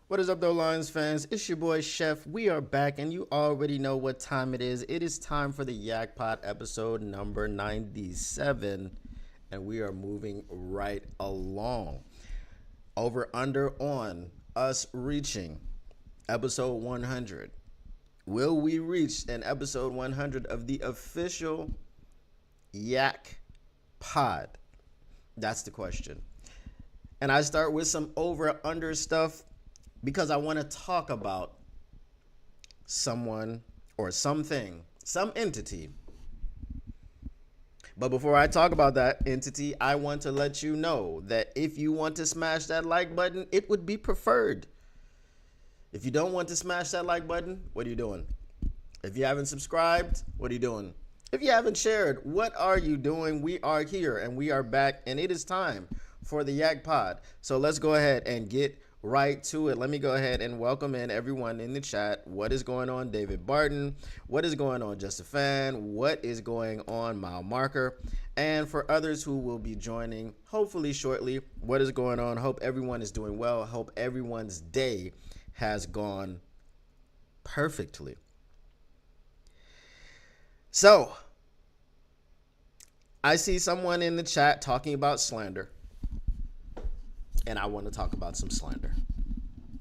What is up, though, Lions fans? It's your boy Chef. We are back, and you already know what time it is. It is time for the Yak Pot episode number 97, and we are moving right along. Over under on us reaching episode 100. Will we reach an episode 100 of the official Yak Pod? That's the question. And I start with some over under stuff because I want to talk about someone or something, some entity. But before I talk about that entity, I want to let you know that if you want to smash that like button, it would be preferred. If you don't want to smash that like button, what are you doing? If you haven't subscribed, what are you doing? If you haven't shared, what are you doing? We are here and we are back, and it is time for the Yak Pod. So let's go ahead and get right to it. Let me go ahead and welcome in everyone in the chat. What is going on, David Barton? What is going on, Just a Fan? What is going on, Mile Marker? And for others who will be joining, hopefully shortly, what is going on? Hope everyone is doing well. Hope everyone's day has gone perfectly. So, I see someone in the chat talking about slander, and I want to talk about some slander.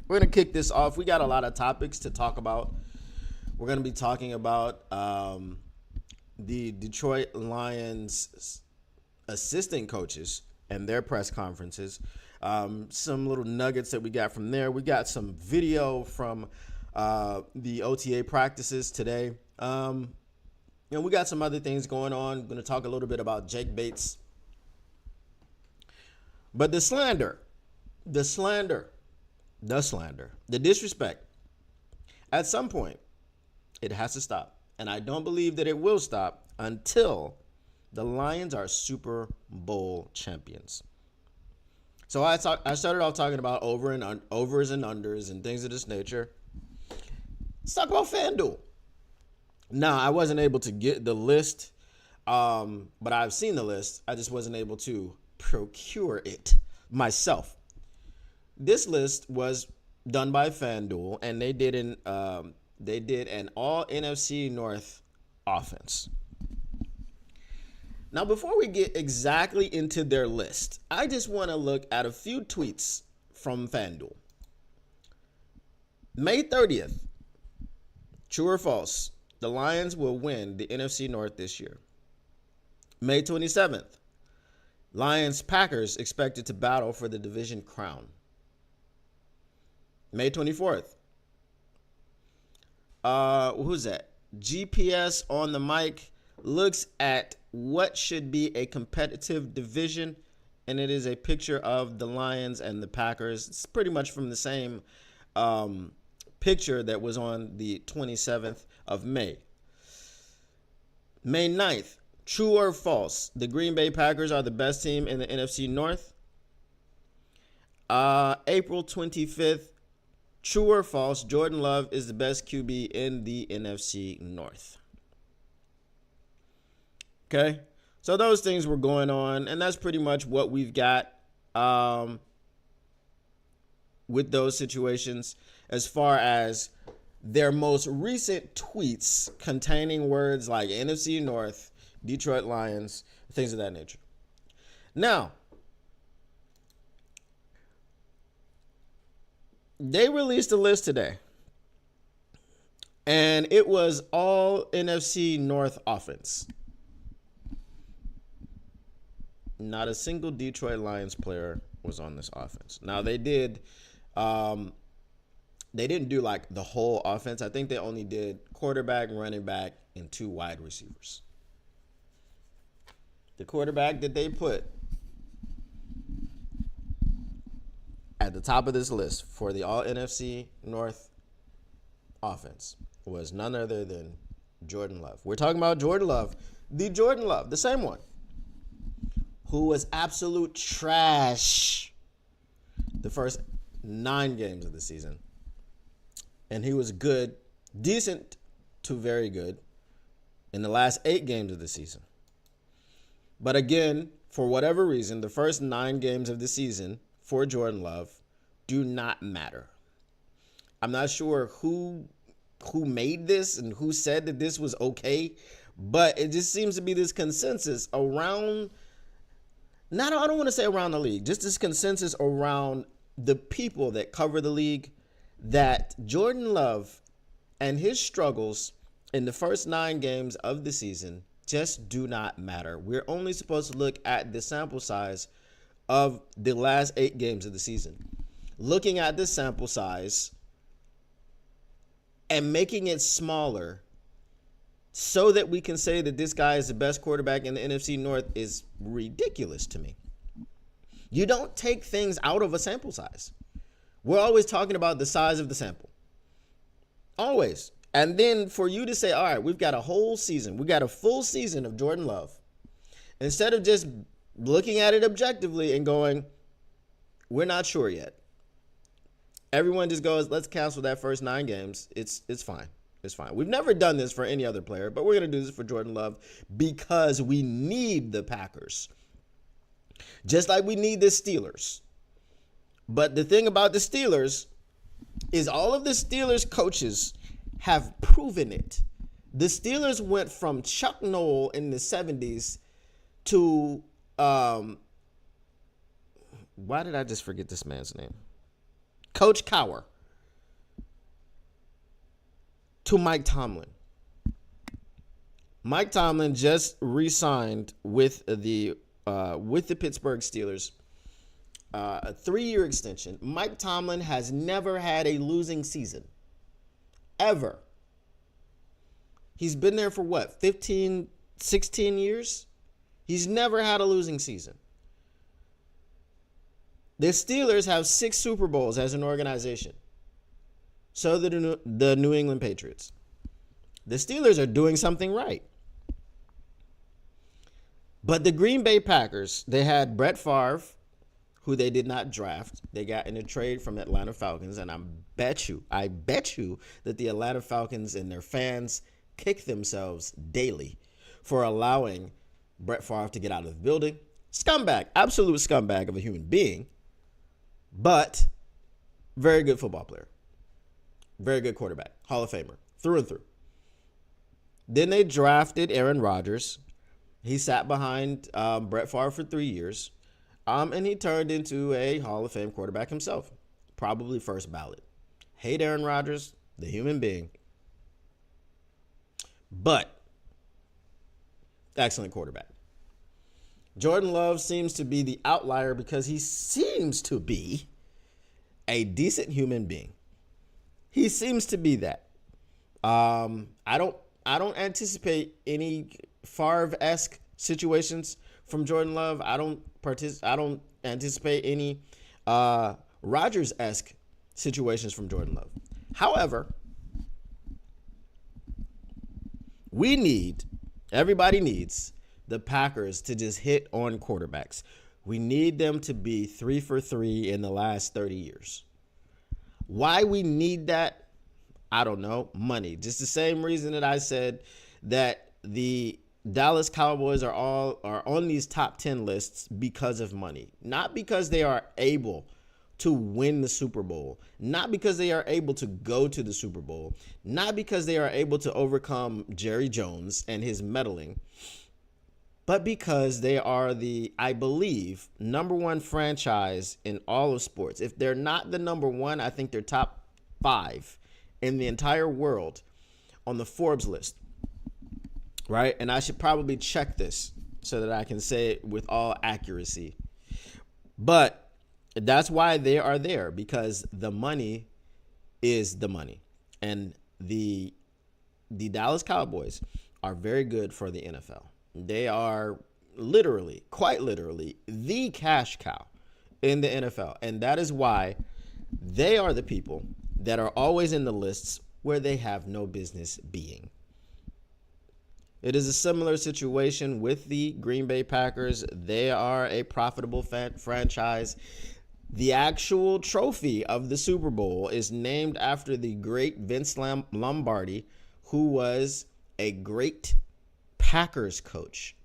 We're going to kick this off. We got a lot of topics to talk about. We're going to be talking about the Detroit Lions assistant coaches and their press conferences. Some little nuggets that we got from there. We got some video from the OTA practices today. We got some other things going on. I'm going to talk a little bit about Jake Bates. But the slander, the disrespect, at some point, it has to stop. And I don't believe that it will stop until the Lions are Super Bowl champions. So I started off talking about overs and unders and things of this nature. Let's talk about Fan Duel. Now, I wasn't able to get the list, but I've seen the list. I just wasn't able to procure it myself. This list was done by Fan Duel, and they did an all NFC North offense. Now, before we get exactly into their list, I just want to look at a few tweets from Fan Duel. May 30th, true or false, the Lions will win the NFC North this year. May 27th, Lions-Packers expected to battle for the division crown. May 24th. Who's that? GPS on the mic looks at what should be a competitive division, and it is a picture of the Lions and the Packers. It's pretty much from the same picture that was on the 27th of May. May 9th. True or false? The Green Bay Packers are the best team in the NFC North. April 25th. True or false? Jordan Love is the best QB in the NFC North. Okay. So those things were going on, and that's pretty much what we've got with those situations as far as their most recent tweets containing words like NFC North, Detroit Lions, things of that nature. Now, they released a list today, and it was all NFC North offense. Not a single Detroit Lions player was on this offense. Now, they didn't do like the whole offense. I think they only did quarterback, running back, and 2 wide receivers. The quarterback that they put at the top of this list for the all NFC North offense was none other than Jordan Love. We're talking about Jordan Love, the same one, who was absolute trash the first 9 games of the season. And he was good, decent to very good in the last 8 games of the season. But again, for whatever reason, the first 9 games of the season for Jordan Love do not matter. I'm not sure who made this and who said that this was okay, but it just seems to be this consensus around, I don't want to say around the league, just this consensus around the people that cover the league, that Jordan Love and his struggles in the first 9 games of the season just do not matter. We're only supposed to look at the sample size of the last 8 games of the season. Looking at this sample size and making it smaller so that we can say that this guy is the best quarterback in the NFC North is ridiculous to me. You don't take things out of a sample size. We're always talking about the size of the sample. Always. And then for you to say, all right, we've got a whole season. We got a full season of Jordan Love. Instead of just looking at it objectively and going, we're not sure yet. Everyone just goes, let's cancel that first 9 games. It's fine. It's fine. We've never done this for any other player, but we're going to do this for Jordan Love because we need the Packers. Just like we need the Steelers. But the thing about the Steelers is all of the Steelers coaches have proven it. The Steelers went from Chuck Noll in the 70s to, why did I just forget this man's name? Coach Cowher, to Mike Tomlin. Mike Tomlin just re-signed with the Pittsburgh Steelers, a 3-year extension. Mike Tomlin has never had a losing season, ever. He's been there for what, 15, 16 years? He's never had a losing season. The Steelers have 6 Super Bowls as an organization. So the New England Patriots. The Steelers are doing something right. But the Green Bay Packers, they had Brett Favre, who they did not draft. They got in a trade from Atlanta Falcons, and I bet you that the Atlanta Falcons and their fans kick themselves daily for allowing Brett Favre to get out of the building. Scumbag, absolute scumbag of a human being, but very good football player. Very good quarterback. Hall of Famer. Through and through. Then they drafted Aaron Rodgers. He sat behind Brett Favre for 3 years. And he turned into a Hall of Fame quarterback himself. Probably first ballot. Hate Aaron Rodgers, the human being. But excellent quarterback. Jordan Love seems to be the outlier because he seems to be a decent human being. He seems to be that. I don't anticipate any Favre-esque situations from Jordan Love. I don't anticipate any Rodgers-esque situations from Jordan Love. However, everybody needs the Packers to just hit on quarterbacks. We need them to be 3 for 3 in the last 30 years. Why we need that, I don't know. Money. Just the same reason that I said that the Dallas Cowboys are on these top 10 lists because of money. Not because they are able to win the Super Bowl. Not because they are able to go to the Super Bowl. Not because they are able to overcome Jerry Jones and his meddling. But because they are the, I believe, number 1 franchise in all of sports. If they're not the number 1, I think they're top 5 in the entire world on the Forbes list. Right? And I should probably check this so that I can say it with all accuracy. But that's why they are there, because the money is the money. And the Dallas Cowboys are very good for the NFL. They are quite literally, the cash cow in the NFL. And that is why they are the people that are always in the lists where they have no business being. It is a similar situation with the Green Bay Packers. They are a profitable franchise. The actual trophy of the Super Bowl is named after the great Vince Lombardi, who was a great Packers coach.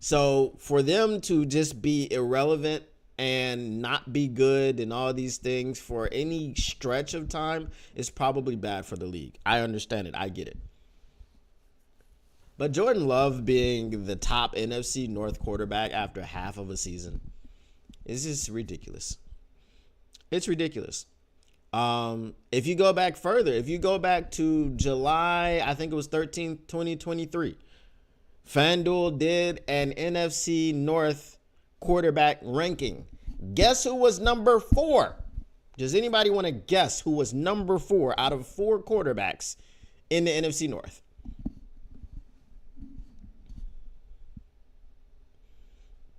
So for them to just be irrelevant and not be good and all these things for any stretch of time is probably bad for the league. I understand it. I get it. But Jordan Love being the top NFC North quarterback after half of a season is just ridiculous. It's ridiculous. If you go back further, if you go back to July, I think it was 13th, 2023, Fan Duel did an NFC North quarterback ranking. Guess who was number 4? Does anybody want to guess who was number 4 out of 4 quarterbacks in the NFC North?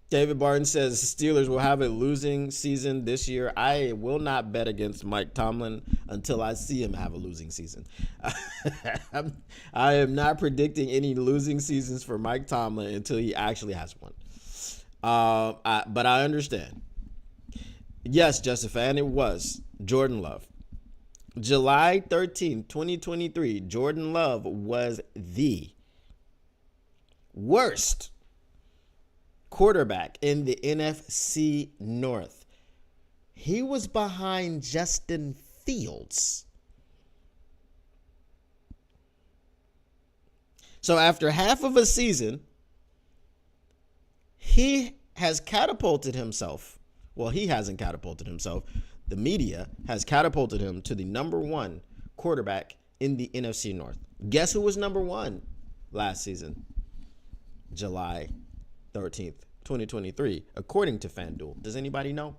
David Barton says Steelers will have a losing season this year. I will not bet against Mike Tomlin until I see him have a losing season. I am not predicting any losing seasons for Mike Tomlin until he actually has one. But I understand. Yes, Justin Fan, it was Jordan Love. July 13th, 2023, Jordan Love was the worst quarterback in the NFC North. He was behind Justin Fields. So after half of a season, he has catapulted himself. Well, he hasn't catapulted himself. The media has catapulted him to the number 1 quarterback in the NFC North. Guess who was number 1 last season? July 13th, 2023, according to Fan Duel. Does anybody know?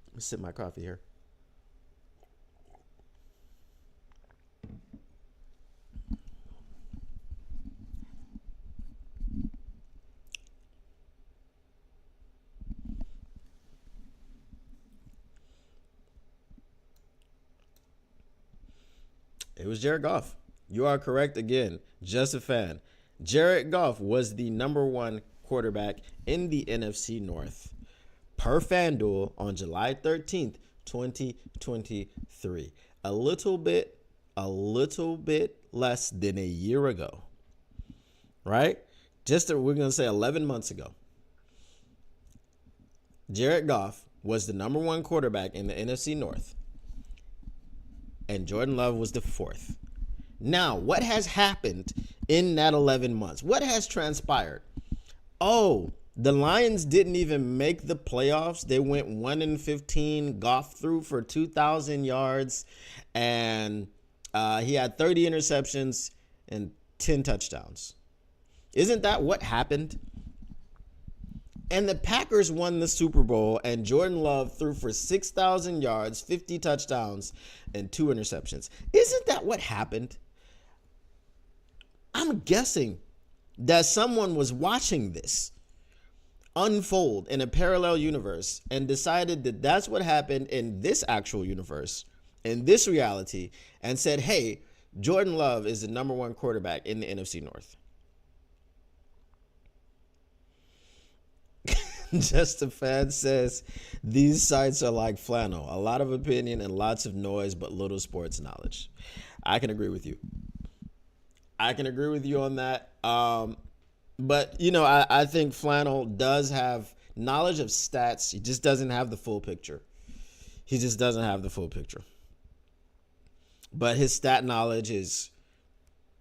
Let me sip my coffee here. It was Jared Goff. You are correct again. Just a fan. Jared Goff was the number 1 quarterback in the NFC North per FanDuel on July 13th, 2023. A little bit less than a year ago, right? We're going to say 11 months ago. Jared Goff was the number 1 quarterback in the NFC North, and Jordan Love was the 4th. Now, what has happened in that 11 months? What has transpired? Oh, the Lions didn't even make the playoffs. They went 1-15. Goff threw for 2,000 yards, and he had 30 interceptions and 10 touchdowns. Isn't that what happened? And the Packers won the Super Bowl, and Jordan Love threw for 6,000 yards, 50 touchdowns, and 2 interceptions. Isn't that what happened? I'm guessing that someone was watching this unfold in a parallel universe and decided that that's what happened in this actual universe, in this reality, and said, hey, Jordan Love is the number 1 quarterback in the NFC North. Just a fan says, these sites are like flannel. A lot of opinion and lots of noise, but little sports knowledge. I can agree with you. I can agree with you on that. But, I think flannel does have knowledge of stats. He just doesn't have the full picture. But his stat knowledge is,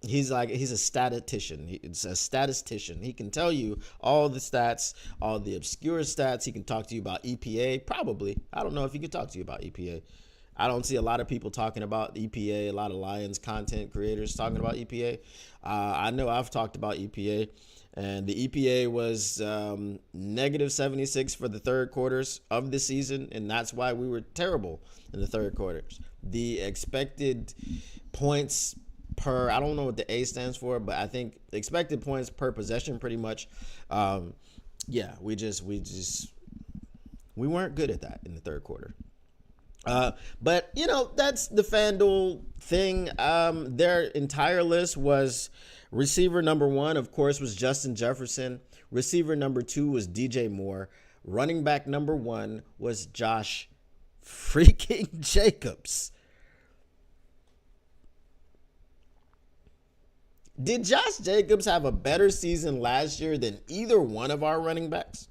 he's a statistician. He's a statistician. He can tell you all the stats, all the obscure stats. He can talk to you about EPA, probably. I don't know if he can talk to you about EPA. I don't see a lot of people talking about EPA, a lot of Lions content creators talking about EPA. I know I've talked about EPA, and the EPA was negative 76 for the third quarters of the season, and that's why we were terrible in the third quarters. The expected points per, I don't know what the A stands for, but I think expected points per possession pretty much. We weren't good at that in the third quarter. But that's the FanDuel thing. Their entire list was receiver number 1, of course, was Justin Jefferson. Receiver number 2 was DJ Moore. Running back number 1 was Josh freaking Jacobs. Did Josh Jacobs have a better season last year than either one of our running backs?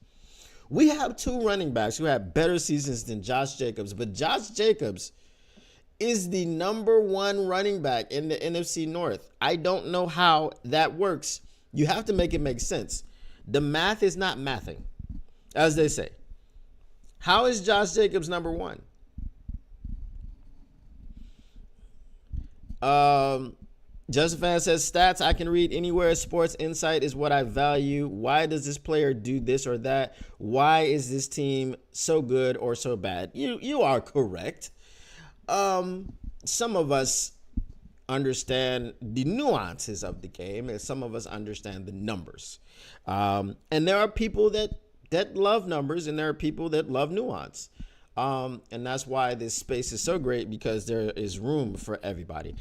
We have two running backs who have better seasons than Josh Jacobs, but Josh Jacobs is the number one running back in the NFC North. I don't know how that works. You have to make it make sense. The math is not mathing, as they say. How is Josh Jacobs number one? Justin Fan says, stats I can read anywhere. Sports insight is what I value. Why does this player do this or that? Why is this team so good or so bad? You are correct. Some of us understand the nuances of the game, and some of us understand the numbers. And there are people that love numbers, and there are people that love nuance. And that's why this space is so great, because there is room for everybody.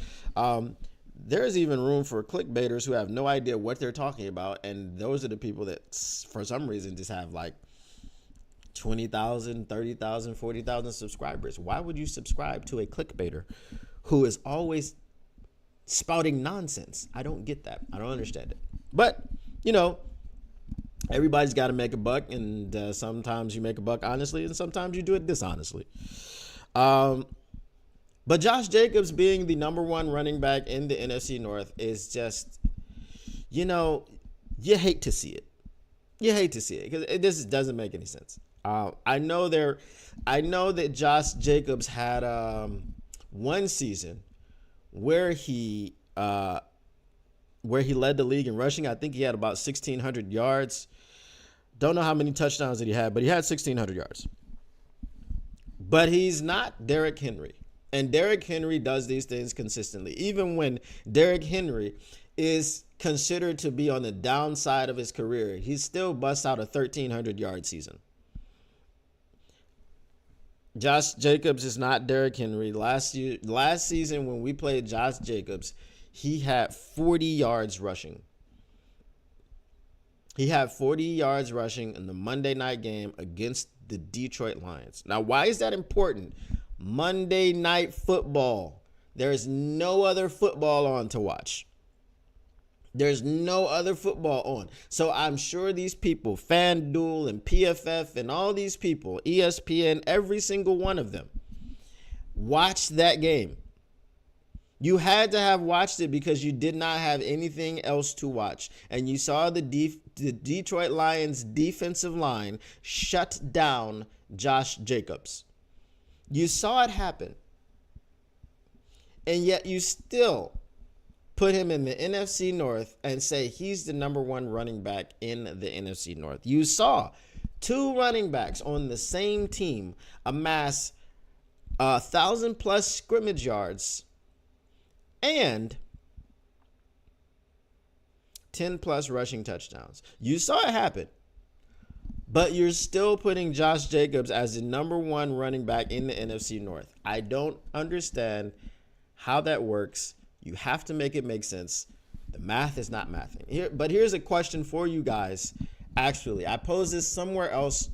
There's even room for clickbaiters who have no idea what they're talking about, and those are the people that, for some reason, just have like 20,000, 30,000, 40,000 subscribers. Why would you subscribe to a clickbaiter who is always spouting nonsense? I don't get that. I don't understand it. But, everybody's got to make a buck, and sometimes you make a buck honestly, and sometimes you do it dishonestly. But Josh Jacobs being the number one running back in the NFC North is just, you hate to see it. You hate to see it, because it just doesn't make any sense. I know that Josh Jacobs had one season where he led the league in rushing. I think he had about 1,600 yards. Don't know how many touchdowns that he had, but he had 1,600 yards. But he's not Derrick Henry. And Derrick Henry does these things consistently. Even when Derrick Henry is considered to be on the downside of his career, he still busts out a 1,300-yard season. Josh Jacobs is not Derrick Henry. Last season when we played Josh Jacobs, he had 40 yards rushing. He had 40 yards rushing in the Monday night game against the Detroit Lions. Now, why is that important? Monday Night Football. There's no other football on to watch. There's no other football on. So I'm sure these people, Fan Duel and PFF and all these people, ESPN, every single one of them, watched that game. You had to have watched it because you did not have anything else to watch. And you saw the Detroit Lions defensive line shut down Josh Jacobs. You saw it happen. And yet you still put him in the NFC North and say he's the number one running back in the NFC North. You saw two running backs on the same team amass 1,000+ scrimmage yards and 10+ rushing touchdowns. You saw it happen. But you're still putting Josh Jacobs as the number one running back in the NFC North. I don't understand how that works. You have to make it make sense. The math is not mathing. But here's a question for you guys. Actually, I posed this somewhere else.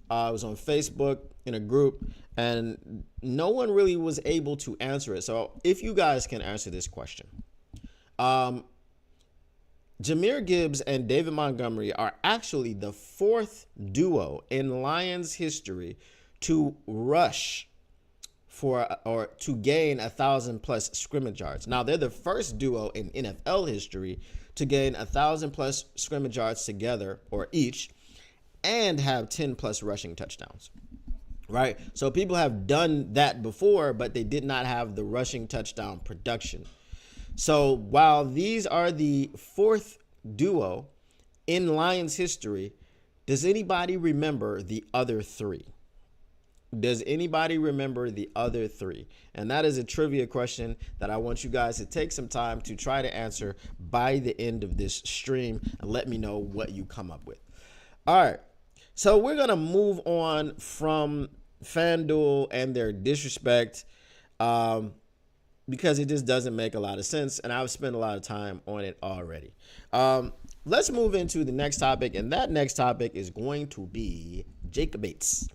I was on Facebook in a group, and no one really was able to answer it. So if you guys can answer this question. Jahmyr Gibbs and David Montgomery are actually the fourth duo in Lions history to rush for or to gain 1,000+ scrimmage yards. Now, they're the first duo in NFL history to gain 1,000+ scrimmage yards together or each and have 10+ rushing touchdowns. Right? So people have done that before, but they did not have the rushing touchdown production. So while these are the fourth duo in Lions history, does anybody remember the other three? Does anybody remember the other three? And that is a trivia question that I want you guys to take some time to try to answer by the end of this stream, and let me know what you come up with. All right. So we're going to move on from Fan Duel and their disrespect, because it just doesn't make a lot of sense, and I've spent a lot of time on it already. Let's move into the next topic, and that next topic is going to be Jake Bates.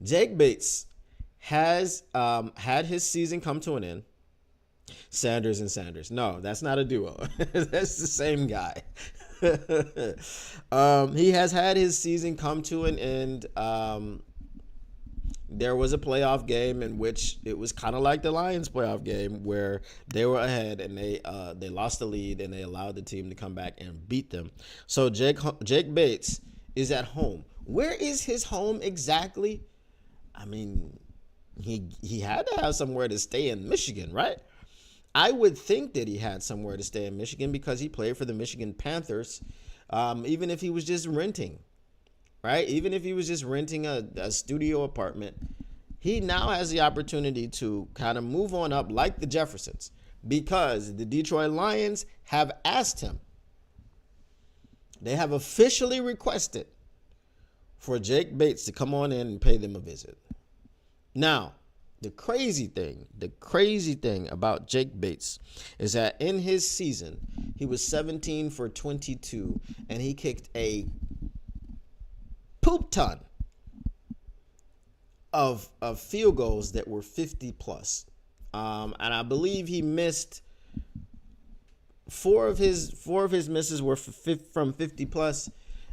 Jake Bates has had his season come to an end. Sanders and Sanders. No, that's not a duo. That's the same guy. He has had his season come to an end. There was a playoff game in which it was kind of like the Lions playoff game where they were ahead and they lost the lead and they allowed the team to come back and beat them. So Jake Bates is at home. Where is his home exactly? I mean, he had to have somewhere to stay in Michigan, right? I would think that he had somewhere to stay in Michigan because he played for the Michigan Panthers, even if he was just renting, right? Even if he was just renting a studio apartment, he now has the opportunity to kind of move on up like the Jeffersons because the Detroit Lions have asked him. They have officially requested for Jake Bates to come on in and pay them a visit. Now, the crazy thing about Jake Bates is that in his season, he was 17 for 22, and he kicked a poop ton of field goals that were 50 plus. And I believe he missed four of his misses were from 50 plus,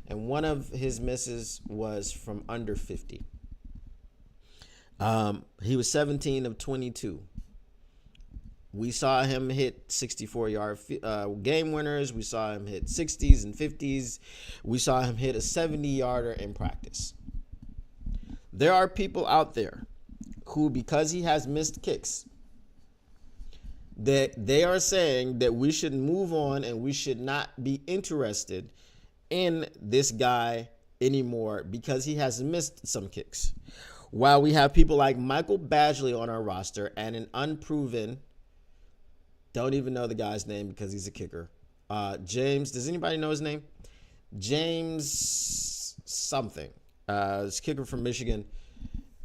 and one of his misses was from under 50. He was 17 of 22. We saw him hit 64-yard game winners. We saw him hit 60s and 50s. We saw him hit a 70-yarder in practice. There are people out there who, because he has missed kicks, that they are saying that we should move on and we should not be interested in this guy anymore because he has missed some kicks. While we have people like Michael Badgley on our roster and an unproven, don't even know the guy's name because he's a kicker. James, does anybody know his name? James something. He's a kicker from Michigan.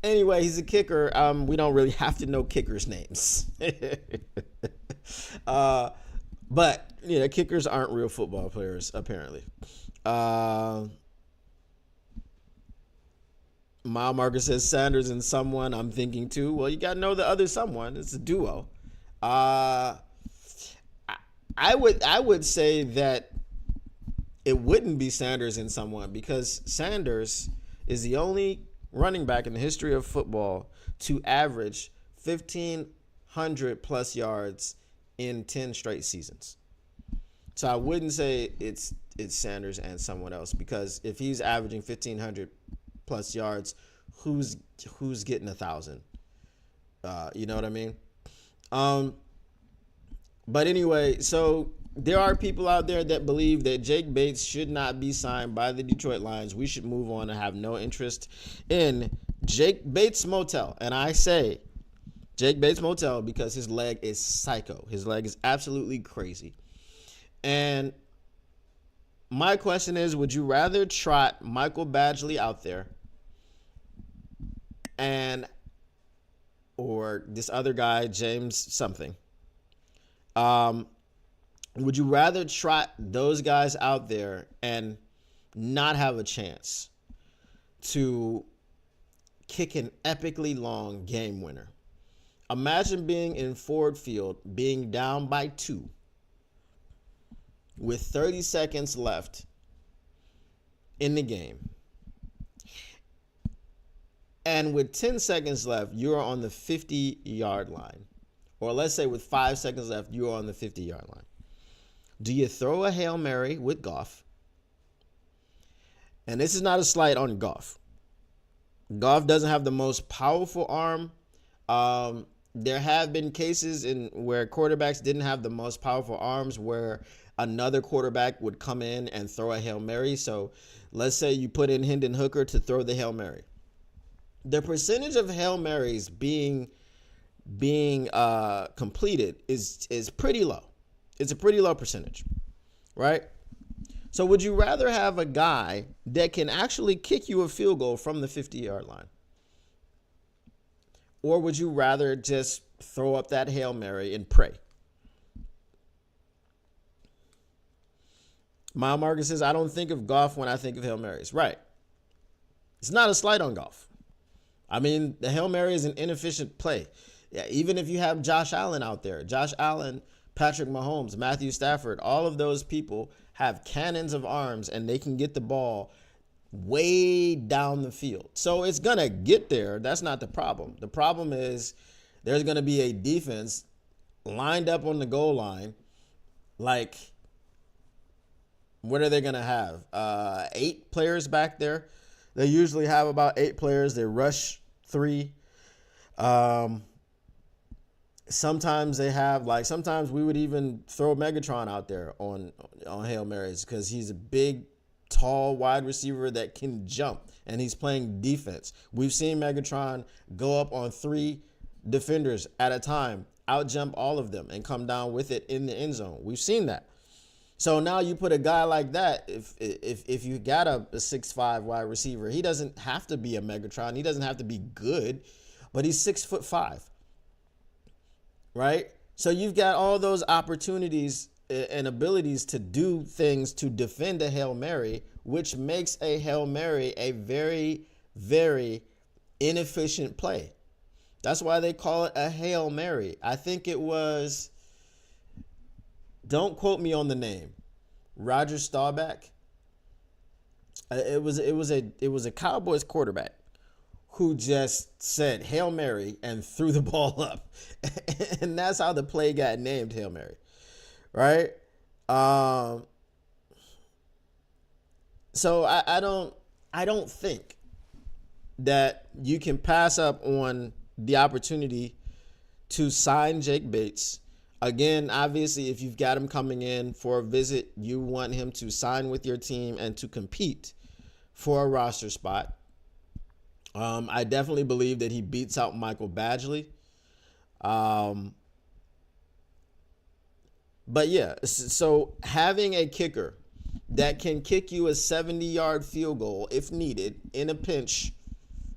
Anyway, he's a kicker. We don't really have to know kickers' names. But, kickers aren't real football players, apparently. Mile Marker says Sanders and someone. I'm thinking too. Well, you got to know the other someone. It's a duo. I would say that it wouldn't be Sanders and someone because Sanders is the only running back in the history of football to average 1,500 plus yards in 10 straight seasons. So I wouldn't say it's Sanders and someone else because if he's averaging 1,500 plus yards, who's getting 1,000? You know what I mean? But anyway, so there are people out there that believe that Jake Bates should not be signed by the Detroit Lions. We should move on and have no interest in Jake Bates Motel. And I say Jake Bates Motel because his leg is psycho. His leg is absolutely crazy. And my question is, would you rather trot Michael Badgley out there or this other guy, James something? Would you rather trot those guys out there and not have a chance to kick an epically long game winner? Imagine being in Ford Field, being down by 2 with 30 seconds left in the game. And with 10 seconds left, you're on the 50-yard line. Or let's say with 5 seconds left, you're on the 50-yard line. Do you throw a Hail Mary with Goff? And this is not a slight on Goff. Goff doesn't have the most powerful arm. There have been cases where quarterbacks didn't have the most powerful arms where another quarterback would come in and throw a Hail Mary. So let's say you put in Hendon Hooker to throw the Hail Mary. The percentage of Hail Marys being completed is pretty low. It's a pretty low percentage, right? So would you rather have a guy that can actually kick you a field goal from the 50-yard line? Or would you rather just throw up that Hail Mary and pray? Mile Marcus says, I don't think of Goff when I think of Hail Marys. Right. It's not a slight on Goff. I mean, the Hail Mary is an inefficient play. Yeah, even if you have Josh Allen out there, Josh Allen, Patrick Mahomes, Matthew Stafford, all of those people have cannons of arms and they can get the ball way down the field. So it's going to get there. That's not the problem. The problem is there's going to be a defense lined up on the goal line. Like, what are they going to have? 8 players back there. They usually have about 8 players. They rush 3. Sometimes they have, like, sometimes we would even throw Megatron out there on Hail Marys because he's a big, tall wide receiver that can jump, and he's playing defense. We've seen Megatron go up on 3 defenders at a time, out jump all of them, and come down with it in the end zone. We've seen that. So now you put a guy like that, if you got a 6'5" wide receiver, he doesn't have to be a Megatron. He doesn't have to be good, but he's 6'5", right? So you've got all those opportunities and abilities to do things to defend a Hail Mary, which makes a Hail Mary a very, very inefficient play. That's why they call it a Hail Mary. I think it was, don't quote me on the name, Roger Staubach. It was a Cowboys quarterback who just said Hail Mary and threw the ball up. And that's how the play got named Hail Mary. Right? So I don't think that you can pass up on the opportunity to sign Jake Bates. Again, obviously, if you've got him coming in for a visit, you want him to sign with your team and to compete for a roster spot. I definitely believe that he beats out Michael Badgley. But yeah, so having a kicker that can kick you a 70-yard field goal if needed in a pinch,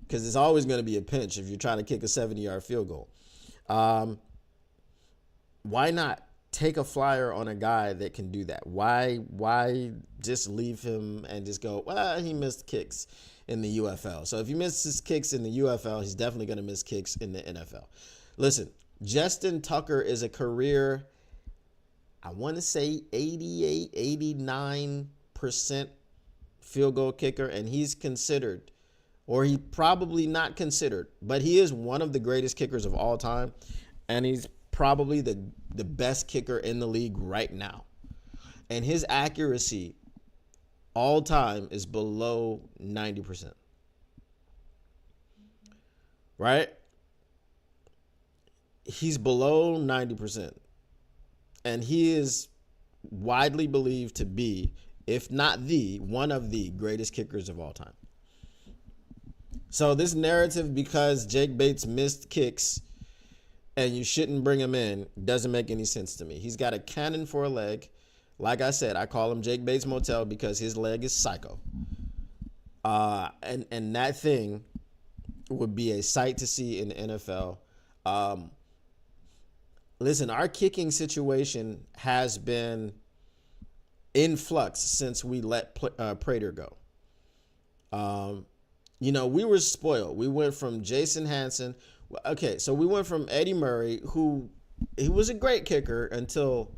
because it's always going to be a pinch if you're trying to kick a 70-yard field goal. Why not take a flyer on a guy that can do that? Why just leave him and just go, well, he missed kicks in the UFL. So if he misses kicks in the UFL, he's definitely going to miss kicks in the NFL. Listen, Justin Tucker is a career, I want to say 88, 89% field goal kicker, and he's considered, or he probably not considered, but he is one of the greatest kickers of all time, and he's probably the best kicker in the league right now. And his accuracy all time is below 90%. Right? He's below 90%. And he is widely believed to be, if not the, one of the greatest kickers of all time. So this narrative, because Jake Bates missed kicks and you shouldn't bring him in, doesn't make any sense to me. He's got a cannon for a leg. Like I said, I call him Jake Bates Motel because his leg is psycho. And that thing would be a sight to see in the NFL. Listen, our kicking situation has been in flux since we let Prater go. We were spoiled. We went from Jason Hanson. Okay, so we went from Eddie Murray, who he was a great kicker until,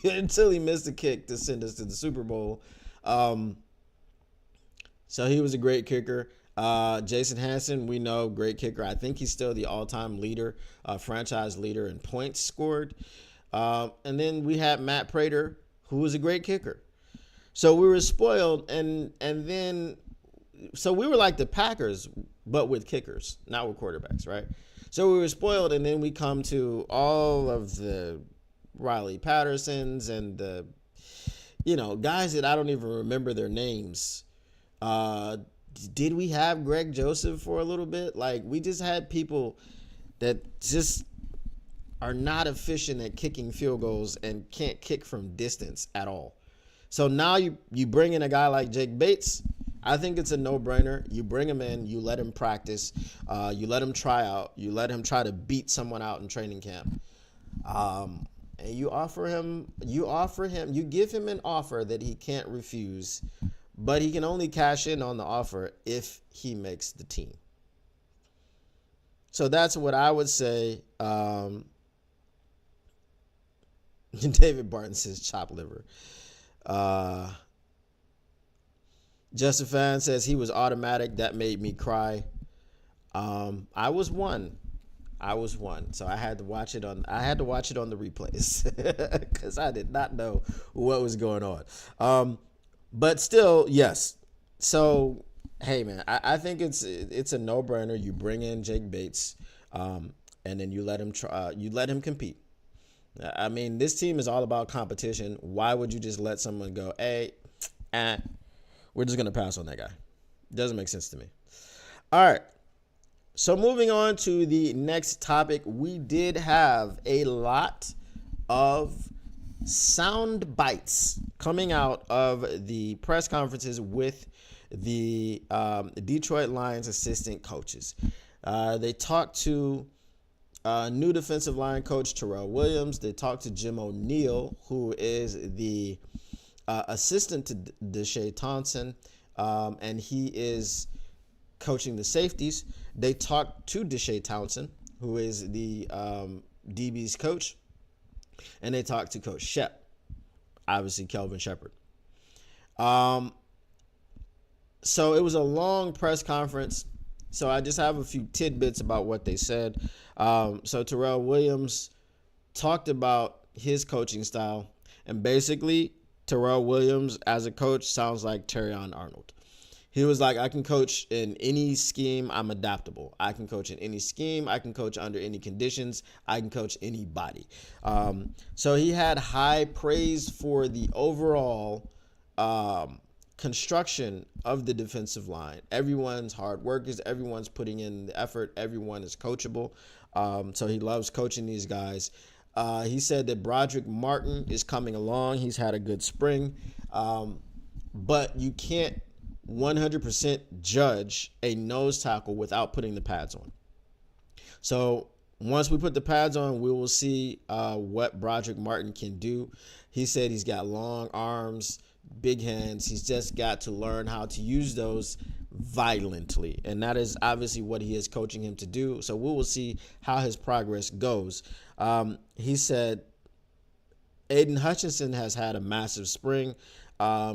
until he missed a kick to send us to the Super Bowl. So he was a great kicker. Jason Hanson, we know, great kicker. I think he's still the all-time leader, franchise leader in points scored. And then we had Matt Prater, who was a great kicker. So we were spoiled, and then so we were like the Packers, but with kickers, not with quarterbacks, right? So we were spoiled, and then we come to all of the Riley Pattersons and the, guys that I don't even remember their names. Did we have Greg Joseph for a little bit? Like, we just had people that just are not efficient at kicking field goals and can't kick from distance at all. So now you bring in a guy like Jake Bates. I think it's a no-brainer. You bring him in, you let him practice, you let him try out, you let him try to beat someone out in training camp. And you give him an offer that he can't refuse, but he can only cash in on the offer if he makes the team. So that's what I would say. David Barton says chop liver. Justin Fan says he was automatic. That made me cry. I was one. So I had to watch it on. The replays because I did not know what was going on. But still, yes. So hey, man, I think it's a no-brainer. You bring in Jake Bates, and then you let him try. You let him compete. I mean, this team is all about competition. Why would you just let someone go? Hey, we're just gonna pass on that guy. Doesn't make sense to me. All right. So moving on to the next topic, we did have a lot of sound bites coming out of the press conferences with the Detroit Lions assistant coaches. They talked to new defensive line coach Terrell Williams. They talked to Jim O'Neill, who is the assistant to Deshae Thompson, and he is coaching the safeties. They talked to Deshae Thompson, who is the DB's coach, and they talked to Coach Shep, obviously Kelvin Shepard. So it was a long press conference. So I just have a few tidbits about what they said. So Terrell Williams talked about his coaching style, and basically Terrell Williams as a coach sounds like Terrion Arnold. He was like, I can coach in any scheme. I'm adaptable. I can coach in any scheme. I can coach under any conditions. I can coach anybody. So he had high praise for the overall construction of the defensive line. Everyone's hard workers. Everyone's putting in the effort. Everyone is coachable. So he loves coaching these guys. He said that Broderick Martin is coming along. He's had a good spring. But you can't 100% judge a nose tackle without putting the pads on. So once we put the pads on, we will see what Broderick Martin can do. He said he's got long arms, big hands. He's just got to learn how to use those violently. And that is obviously what he is coaching him to do. So we will see how his progress goes. He said Aiden Hutchinson has had a massive spring.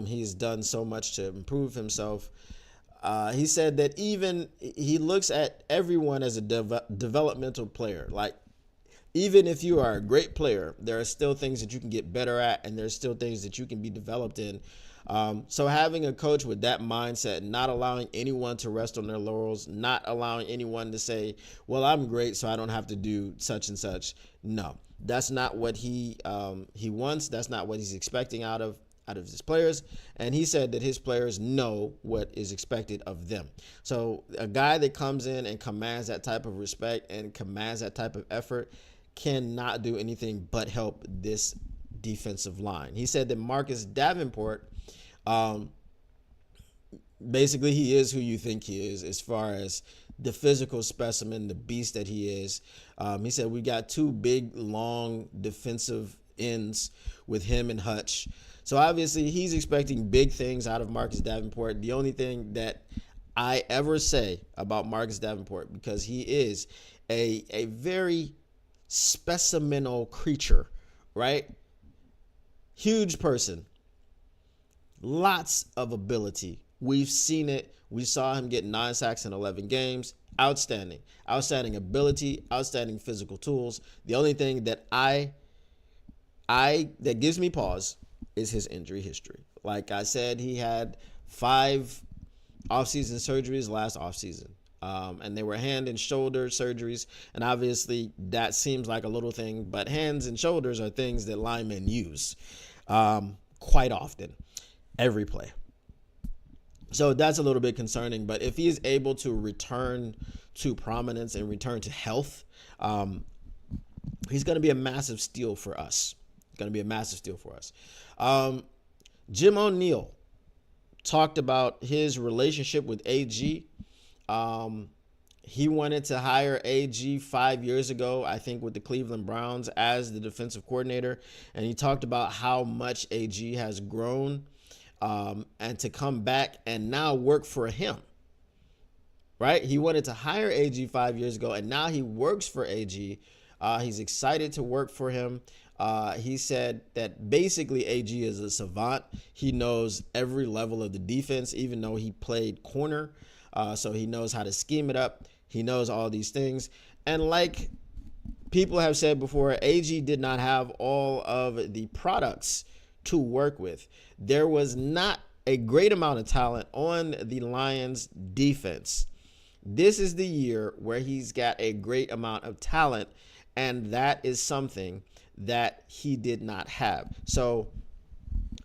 He's done so much to improve himself. He said that even he looks at everyone as a developmental player. Like, even if you are a great player, there are still things that you can get better at, and there's still things that you can be developed in. So having a coach with that mindset, not allowing anyone to rest on their laurels, not allowing anyone to say, well, I'm great, so I don't have to do such and such. No, that's not what he wants. That's not what he's expecting out of his players. And he said that his players know what is expected of them. So a guy that comes in and commands that type of respect and commands that type of effort cannot do anything but help this defensive line. He said that Marcus Davenport, basically he is who you think he is as far as the physical specimen, the beast that he is. He said we got two big, long defensive ends with him and Hutch. So obviously he's expecting big things out of Marcus Davenport. The only thing that I ever say about Marcus Davenport, because he is a very specimenal creature, right? Huge person. Lots of ability. We've seen it. We saw him get 9 sacks in 11 games. Outstanding. Outstanding ability, outstanding physical tools. The only thing that that gives me pause is his injury history. Like I said, he had 5 offseason surgeries last offseason. And they were hand and shoulder surgeries. And obviously that seems like a little thing, but hands and shoulders are things that linemen use quite often, every play. So that's a little bit concerning. But if he is able to return to prominence and return to health, he's going to be a massive steal for us. Jim O'Neill talked about his relationship with AG. He wanted to hire AG 5 years ago, I think, with the Cleveland Browns as the defensive coordinator. And he talked about how much AG has grown, and to come back and now work for him. Right? He wanted to hire AG 5 years ago, and now he works for AG. He's excited to work for him. He said that basically AG is a savant. He knows every level of the defense, even though he played corner. So he knows how to scheme it up. He knows all these things. And like people have said before, AG did not have all of the products to work with. There was not a great amount of talent on the Lions defense. This is the year where he's got a great amount of talent, and that is something that he did not have. So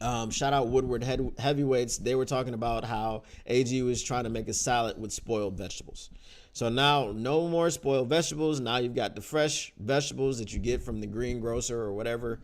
shout out Woodward Heavyweights. They were talking about how AG was trying to make a salad with spoiled vegetables. So now no more spoiled vegetables. Now you've got the fresh vegetables that you get from the greengrocer or whatever.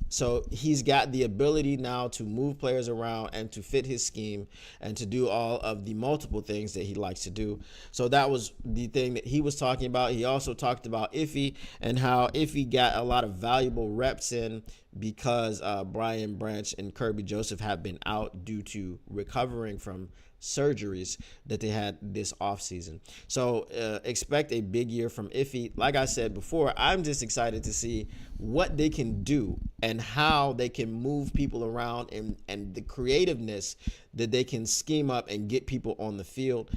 So he's got the ability now to move players around and to fit his scheme and to do all of the multiple things that he likes to do. So that was the thing that he was talking about. He also talked about Iffy and how Iffy got a lot of valuable reps in because Brian Branch and Kirby Joseph have been out due to recovering from surgeries that they had this offseason. So expect a big year from Iffy. Like I said before, I'm just excited to see what they can do and how they can move people around and the creativeness that they can scheme up and get people on the field,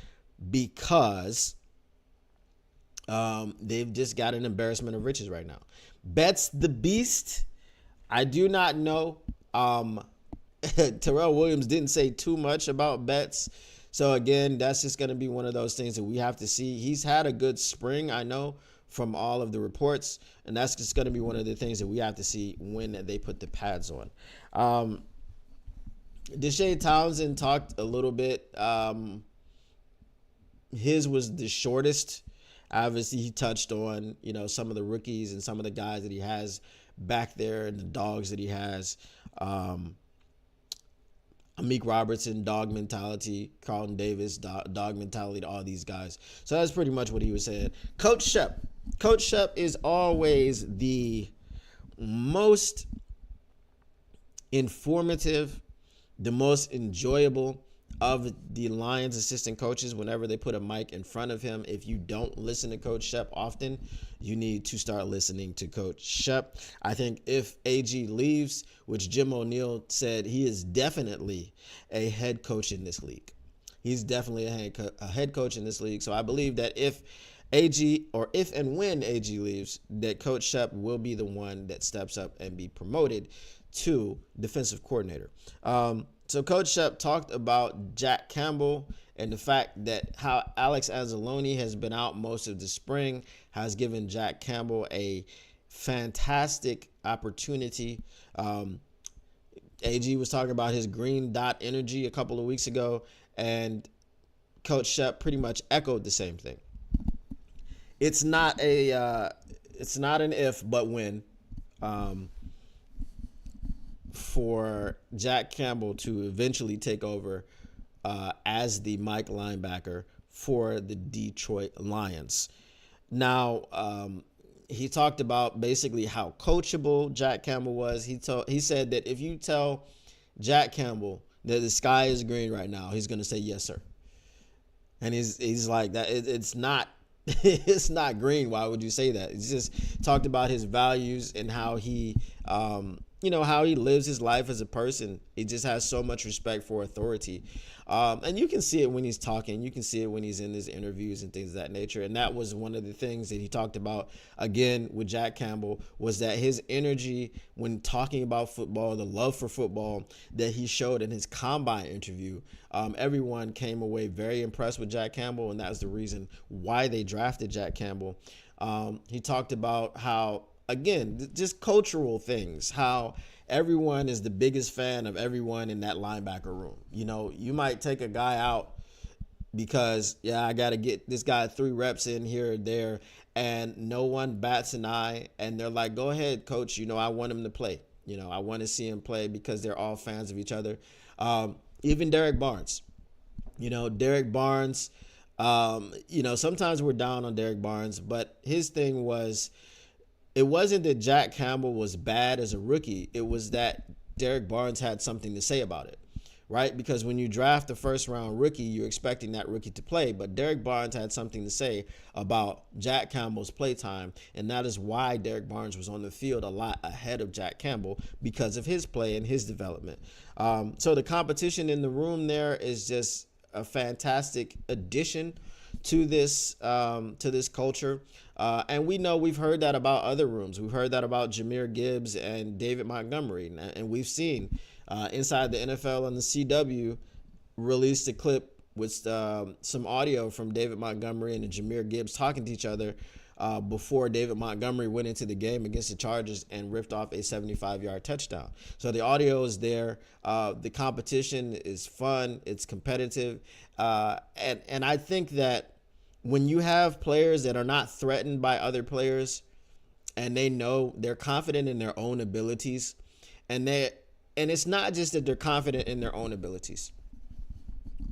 because they've just got an embarrassment of riches right now. Betts the Beast, I do not know. Terrell Williams didn't say too much about Betts. So again, that's just going to be one of those things that we have to see. He's had a good spring, I know, from all of the reports, and that's just going to be one of the things that we have to see when they put the pads on. Deshae Townsend talked a little bit. His was the shortest. Obviously, he touched on, some of the rookies and some of the guys that he has back there and the dogs that he has. Amik Robertson, dog mentality. Carlton Davis, dog mentality to all these guys. So that's pretty much what he was saying. Coach Shep. Coach Shep is always the most informative, the most enjoyable of the Lions assistant coaches whenever they put a mic in front of him. If you don't listen to Coach Shep often, you need to start listening to Coach Shep. I think if AG leaves, which Jim O'Neill said, he is definitely a head coach in this league. He's definitely a head coach in this league. So I believe that if and when AG leaves, that Coach Shep will be the one that steps up and be promoted to defensive coordinator. So Coach Shep talked about Jack Campbell and the fact that how Alex Anzalone has been out most of the spring has given Jack Campbell a fantastic opportunity. AG was talking about his green dot energy a couple of weeks ago, and Coach Shep pretty much echoed the same thing. It's not an if, but when. For Jack Campbell to eventually take over as the Mike linebacker for the Detroit Lions. Now, he talked about basically how coachable Jack Campbell was. He said that if you tell Jack Campbell that the sky is green right now, he's going to say yes, sir. And he's like that. It's not. It's not green. Why would you say that? He's just talked about his values and how he how he lives his life as a person. He just has so much respect for authority. And you can see it when he's talking. You can see it when he's in his interviews and things of that nature. And that was one of the things that he talked about, again, with Jack Campbell, was that his energy when talking about football, the love for football that he showed in his combine interview, everyone came away very impressed with Jack Campbell, and that was the reason why they drafted Jack Campbell. He talked about how, again, just cultural things, how everyone is the biggest fan of everyone in that linebacker room. You might take a guy out because, I got to get this guy 3 reps in here or there, and no one bats an eye, and they're like, go ahead, coach. I want him to play. I want to see him play because they're all fans of each other. Even Derek Barnes. Derek Barnes, sometimes we're down on Derek Barnes, but his thing was, it wasn't that Jack Campbell was bad as a rookie. It was that Derek Barnes had something to say about it. right? Because when you draft the first round rookie, you're expecting that rookie to play. But Derek Barnes had something to say about Jack Campbell's playtime, and that is why Derek Barnes was on the field a lot ahead of Jack Campbell, because of his play and his development. So the competition in the room there is just a fantastic addition to this culture. And we know, we've heard that about other rooms. We've heard that about Jahmyr Gibbs and David Montgomery. And we've seen Inside the NFL and the CW released a clip with some audio from David Montgomery and Jahmyr Gibbs talking to each other before David Montgomery went into the game against the Chargers and ripped off a 75-yard touchdown. So the audio is there. The competition is fun. It's competitive. And I think that when you have players that are not threatened by other players, and they know they're confident in their own abilities, and it's not just that they're confident in their own abilities,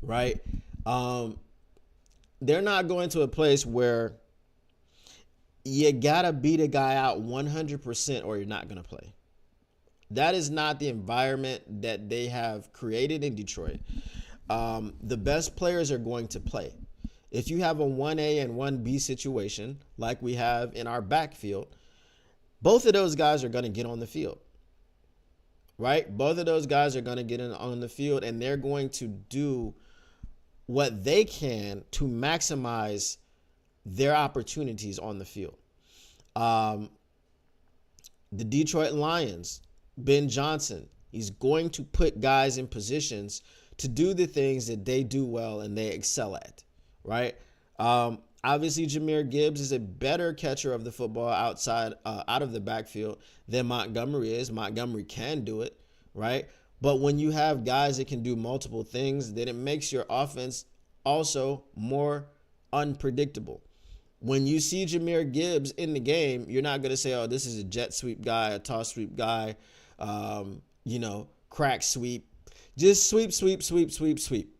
right? They're not going to a place where you gotta beat a guy out 100% or you're not gonna play. That is not the environment that they have created in Detroit. The best players are going to play. If you have a 1A and 1B situation like we have in our backfield, both of those guys are going to get on the field, right? Both of those guys are going to get on the field, and they're going to do what they can to maximize their opportunities on the field. The Detroit Lions, Ben Johnson, he's going to put guys in positions to do the things that they do well and they excel at, right? Obviously, Jahmyr Gibbs is a better catcher of the football out of the backfield than Montgomery is. Montgomery can do it, right? But when you have guys that can do multiple things, then it makes your offense also more unpredictable. When you see Jahmyr Gibbs in the game, you're not going to say, oh, this is a jet sweep guy, a toss sweep guy, crack sweep. Just sweep,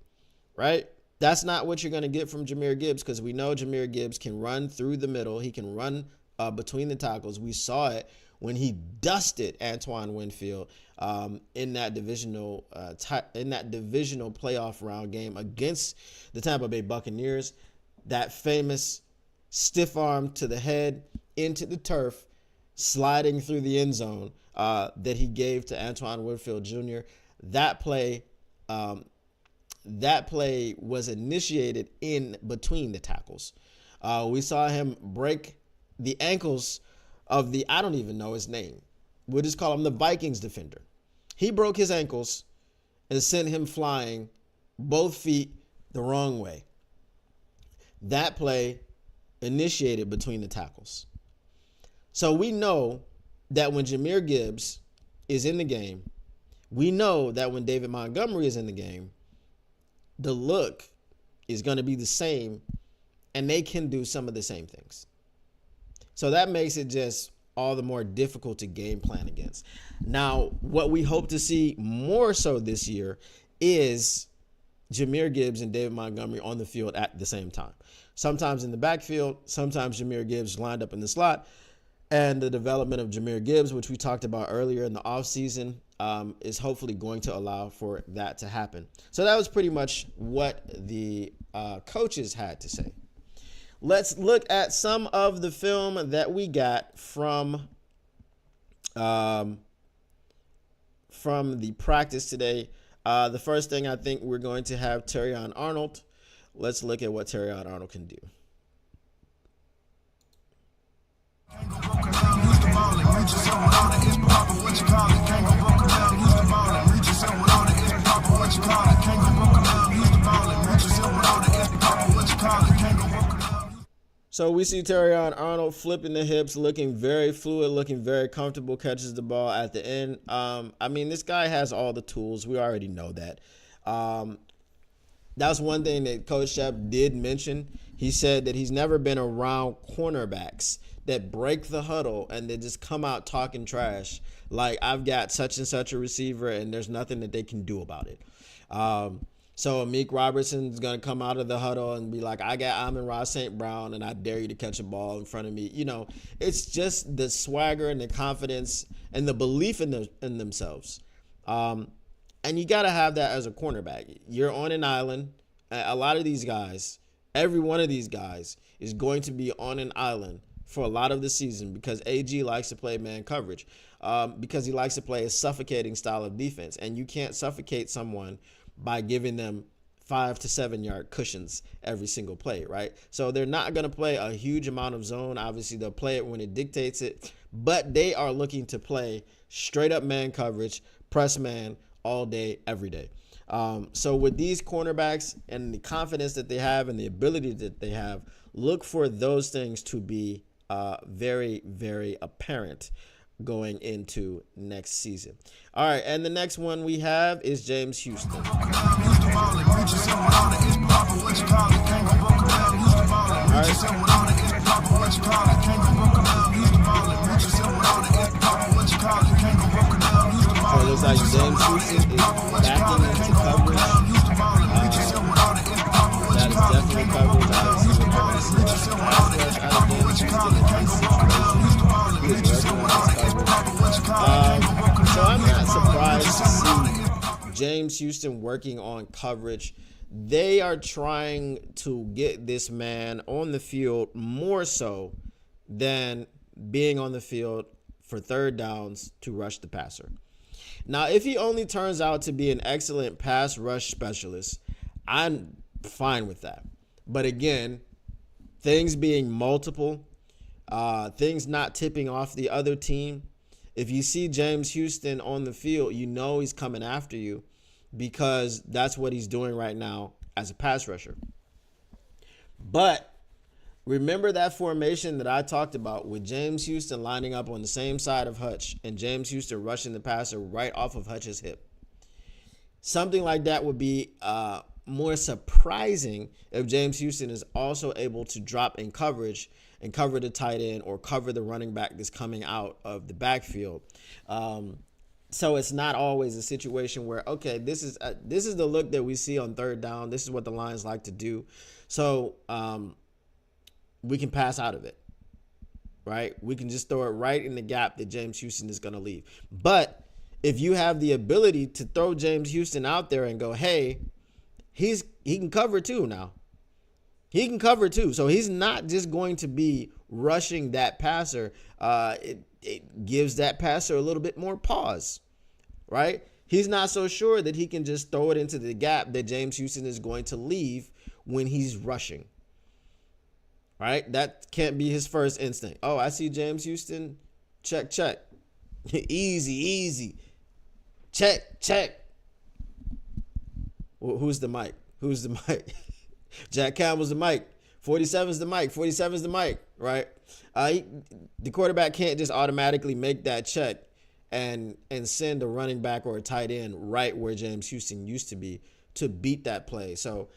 right? That's not what you're going to get from Jahmyr Gibbs, because we know Jahmyr Gibbs can run through the middle. He can run between the tackles. We saw it when he dusted Antoine Winfield in that divisional playoff round game against the Tampa Bay Buccaneers. That famous stiff arm to the head into the turf, sliding through the end zone that he gave to Antoine Winfield Jr. That play was initiated in between the tackles. We saw him break the ankles of I don't even know his name. We'll just call him the Vikings defender. He broke his ankles and sent him flying, both feet the wrong way. That play initiated between the tackles. So we know that when Jahmyr Gibbs is in the game, we know that when David Montgomery is in the game, the look is going to be the same, and they can do some of the same things. So that makes it just all the more difficult to game plan against. Now, what we hope to see more so this year is Jahmyr Gibbs and David Montgomery on the field at the same time. Sometimes in the backfield, sometimes Jahmyr Gibbs lined up in the slot. And the development of Jahmyr Gibbs, which we talked about earlier in the offseason, is hopefully going to allow for that to happen. So that was pretty much what the coaches had to say. Let's look at some of the film that we got from the practice today. The first thing, I think we're going to have Terrion Arnold. Let's look at what Terrion Arnold can do. So we see Terrion Arnold flipping the hips, looking very fluid, looking very comfortable, catches the ball at the end. This guy has all the tools. We already know that. That's one thing that Coach Shep did mention. He said that he's never been around cornerbacks that break the huddle and they just come out talking trash. Like, I've got such and such a receiver and there's nothing that they can do about it. So Amik Robertson's going to come out of the huddle and be like, I got Amon-Ra St. Brown and I dare you to catch a ball in front of me. It's just the swagger and the confidence and the belief in themselves. And you got to have that as a cornerback. You're on an island. A lot of these guys, every one of these guys is going to be on an island for a lot of the season because AG likes to play man coverage, because he likes to play a suffocating style of defense. And you can't suffocate someone by giving them 5 to 7 yard cushions every single play, right? So they're not going to play a huge amount of zone. Obviously, they'll play it when it dictates it, but they are looking to play straight up man coverage, press man all day, every day. So with these cornerbacks and the confidence that they have and the ability that they have, look for those things to be very, very apparent going into next season. All right, and the next one we have is James Houston. All right. So it looks like James Houston is backing into coverage. That is definitely coverage. Obviously, we're going to see pass rush out of James Houston in this situation. He is working on his coverage. So I'm not surprised to see James Houston working on coverage. They are trying to get this man on the field more so than being on the field for third downs to rush the passer. Now, if he only turns out to be an excellent pass rush specialist, I'm fine with that. But again, things being multiple, things not tipping off the other team. If you see James Houston on the field, you know he's coming after you because that's what he's doing right now as a pass rusher. But remember that formation that I talked about with James Houston lining up on the same side of Hutch and James Houston rushing the passer right off of Hutch's hip. Something like that would be more surprising if James Houston is also able to drop in coverage and cover the tight end or cover the running back that's coming out of the backfield. So it's not always a situation where, okay, this is the look that we see on third down. This is what the Lions like to do. So we can pass out of it, right? We can just throw it right in the gap that James Houston is going to leave. But if you have the ability to throw James Houston out there and go, hey, he can cover too now. He can cover too. So he's not just going to be rushing that passer. It gives that passer a little bit more pause, right? He's not so sure that he can just throw it into the gap that James Houston is going to leave when he's rushing, right? That can't be his first instinct. Oh, I see James Houston. Check, check. Easy. Check. Who's the mic? Jack Campbell's the mic. 47's the mic. 47's the mic, right? The quarterback can't just automatically make that check and send a running back or a tight end right where James Houston used to be to beat that play. So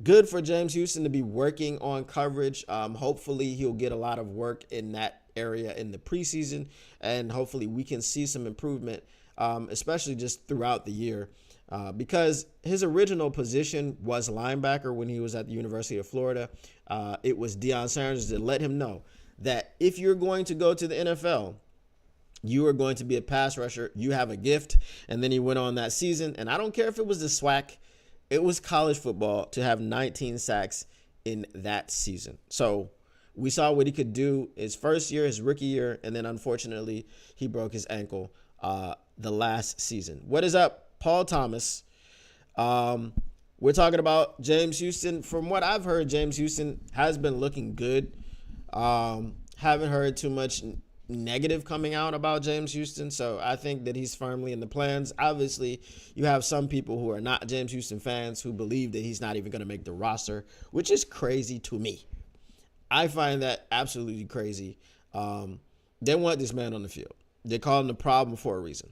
good for James Houston to be working on coverage. Hopefully he'll get a lot of work in that area in the preseason, and hopefully we can see some improvement, especially just throughout the year. Because his original position was linebacker when he was at the University of Florida. It was Deion Sanders that let him know that if you're going to go to the NFL, you are going to be a pass rusher. You have a gift. And then he went on that season. And I don't care if it was the SWAC. It was college football to have 19 sacks in that season. So we saw what he could do his first year, his rookie year. And then unfortunately, he broke his ankle the last season. What is up, Paul Thomas? We're talking about James Houston. From what I've heard, James Houston has been looking good. Haven't heard too much negative coming out about James Houston, so I think that he's firmly in the plans. Obviously, you have some people who are not James Houston fans who believe that he's not even going to make the roster, which is crazy to me. I find that absolutely crazy. They want this man on the field. They call him the problem for a reason.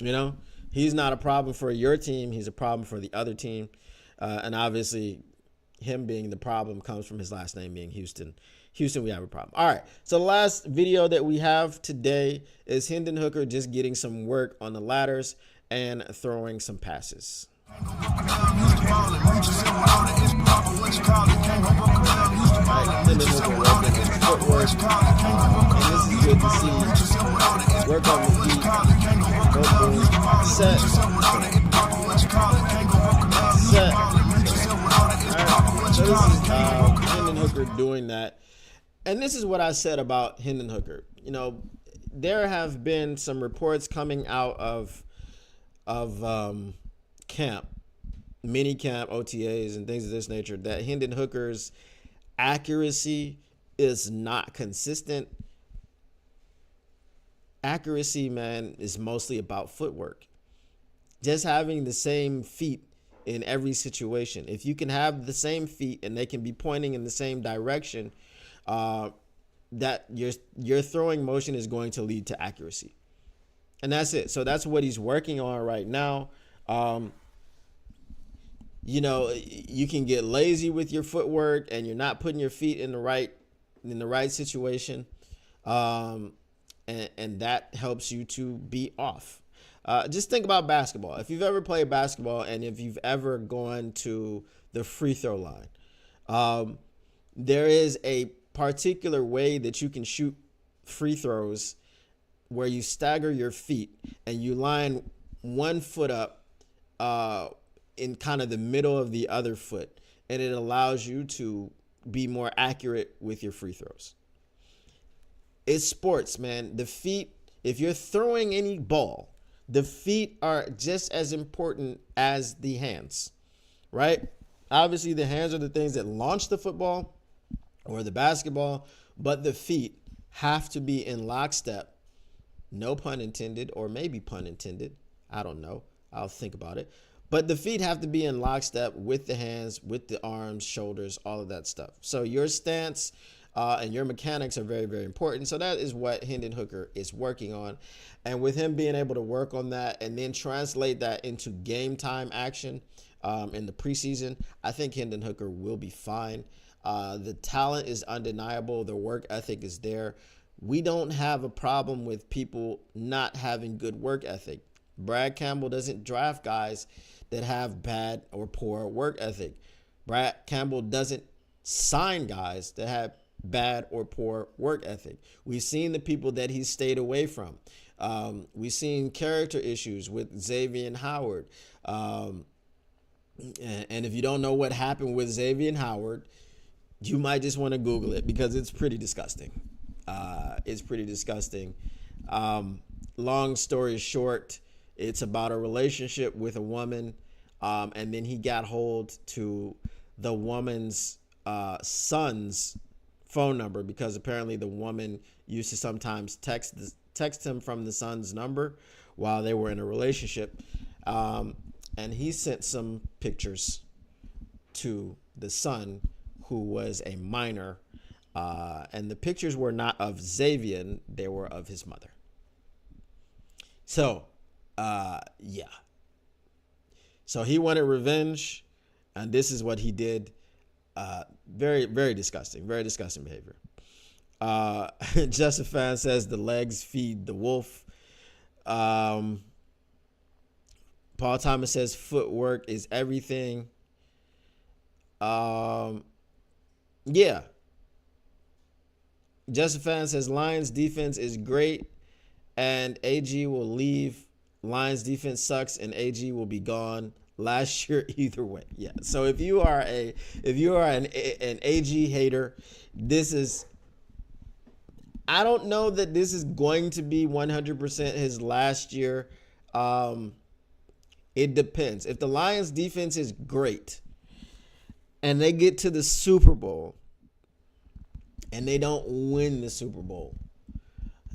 You know, he's not a problem for your team. He's a problem for the other team. And obviously, him being the problem comes from his last name being Houston. Houston, we have a problem. All right. So the last video that we have today is Hendon Hooker just getting some work on the ladders and throwing some passes. Hendon Hooker working his footwork. footwork, and this is good to see. Work on the feet, go boom, set, set. Alright, so this is Hendon Hooker doing that. And this is what I said about Hendon Hooker. You know, there have been some reports coming out of camp, mini camp, OTAs, and things of this nature that Hendon Hooker's accuracy is not consistent. Accuracy, man, is mostly about footwork. Just having the same feet in every situation. If you can have the same feet and they can be pointing in the same direction, that your throwing motion is going to lead to accuracy. And that's it. So that's what he's working on right now. You know, you can get lazy with your footwork and you're not putting your feet in the right situation. And that helps you to be off. Just think about basketball. If you've ever played basketball and if you've ever gone to the free throw line, there is a particular way that you can shoot free throws where you stagger your feet and you line one foot up in kind of the middle of the other foot, and it allows you to be more accurate with your free throws. It's sports, man. The feet, if you're throwing any ball, the feet are just as important as the hands, right? Obviously, the hands are the things that launch the football or the basketball, but the feet have to be in lockstep. No pun intended, or maybe pun intended. I don't know. I'll think about it. But the feet have to be in lockstep with the hands, with the arms, shoulders, all of that stuff. So your stance and your mechanics are very, very important. So that is what Hendon Hooker is working on. And with him being able to work on that and then translate that into game time action in the preseason, I think Hendon Hooker will be fine. The talent is undeniable. The work ethic is there. We don't have a problem with people not having good work ethic. Brad Campbell doesn't draft guys that have bad or poor work ethic. Brad Campbell doesn't sign guys that have bad or poor work ethic. We've seen the people that he stayed away from. We've seen character issues with Xavier Howard. And if you don't know what happened with Xavier Howard, you might just want to Google it because it's pretty disgusting. It's pretty disgusting. Long story short, it's about a relationship with a woman, and then he got hold to the woman's son's phone number because apparently the woman used to sometimes text him from the son's number while they were in a relationship, and he sent some pictures to the son, who was a minor, and the pictures were not of Xavier, they were of his mother. So, yeah. So he wanted revenge, and this is what he did. Very, very disgusting. Very disgusting behavior. Just a Fan says the legs feed the wolf. Paul Thomas says footwork is everything. Yeah. Just a Fan says Lions defense is great and AG will leave. Lions defense sucks and AG will be gone last year either way. Yeah. So if you are an AG hater, this is, I don't know that this is going to be 100% his last year. It depends. If the Lions defense is great and they get to the Super Bowl and they don't win the Super Bowl,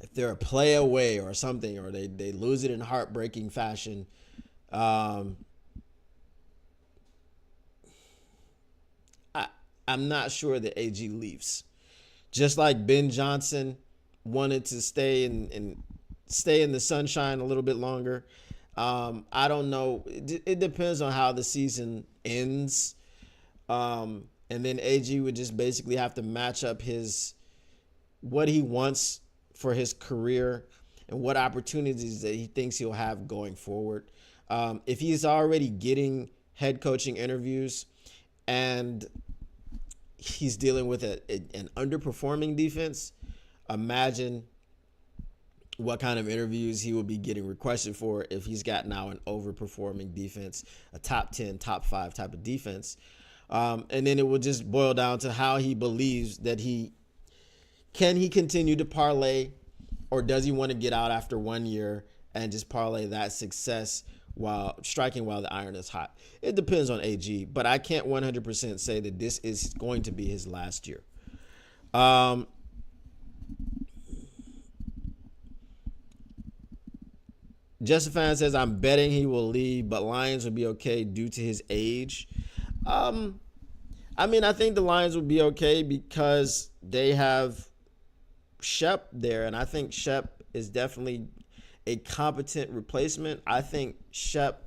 if they're a play away or something, or they lose it in heartbreaking fashion, I'm not sure that AG leaves. Just like Ben Johnson wanted to stay in the sunshine a little bit longer. I don't know. It depends on how the season ends. And then AG would just basically have to match up what he wants for his career and what opportunities that he thinks he'll have going forward. If he's already getting head coaching interviews and he's dealing with an underperforming defense. Imagine what kind of interviews he will be getting requested for if he's got now an overperforming defense, a top 10, top 5 type of defense. And then it will just boil down to how he believes that can he continue to parlay, or does he want to get out after 1 year and just parlay that success while striking while the iron is hot. It depends on AG, but I can't 100% say that this is going to be his last year. Just a Fan says, I'm betting he will leave, but Lions will be okay due to his age. I mean, I think the Lions will be okay because they have Shep there, and I think Shep is definitely a competent replacement. I think Shep,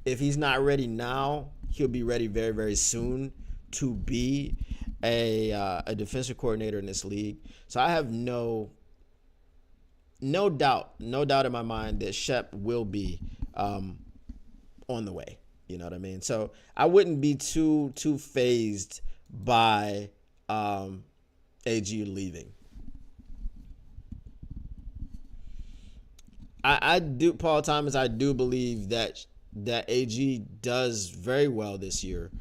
if he's not ready now, he'll be ready very, very soon to be a defensive coordinator in this league. So I have no doubt in my mind that Shep will be on the way. You know what I mean? So I wouldn't be too fazed by AG leaving. I do, Paul Thomas, I do believe that AG does very well this year,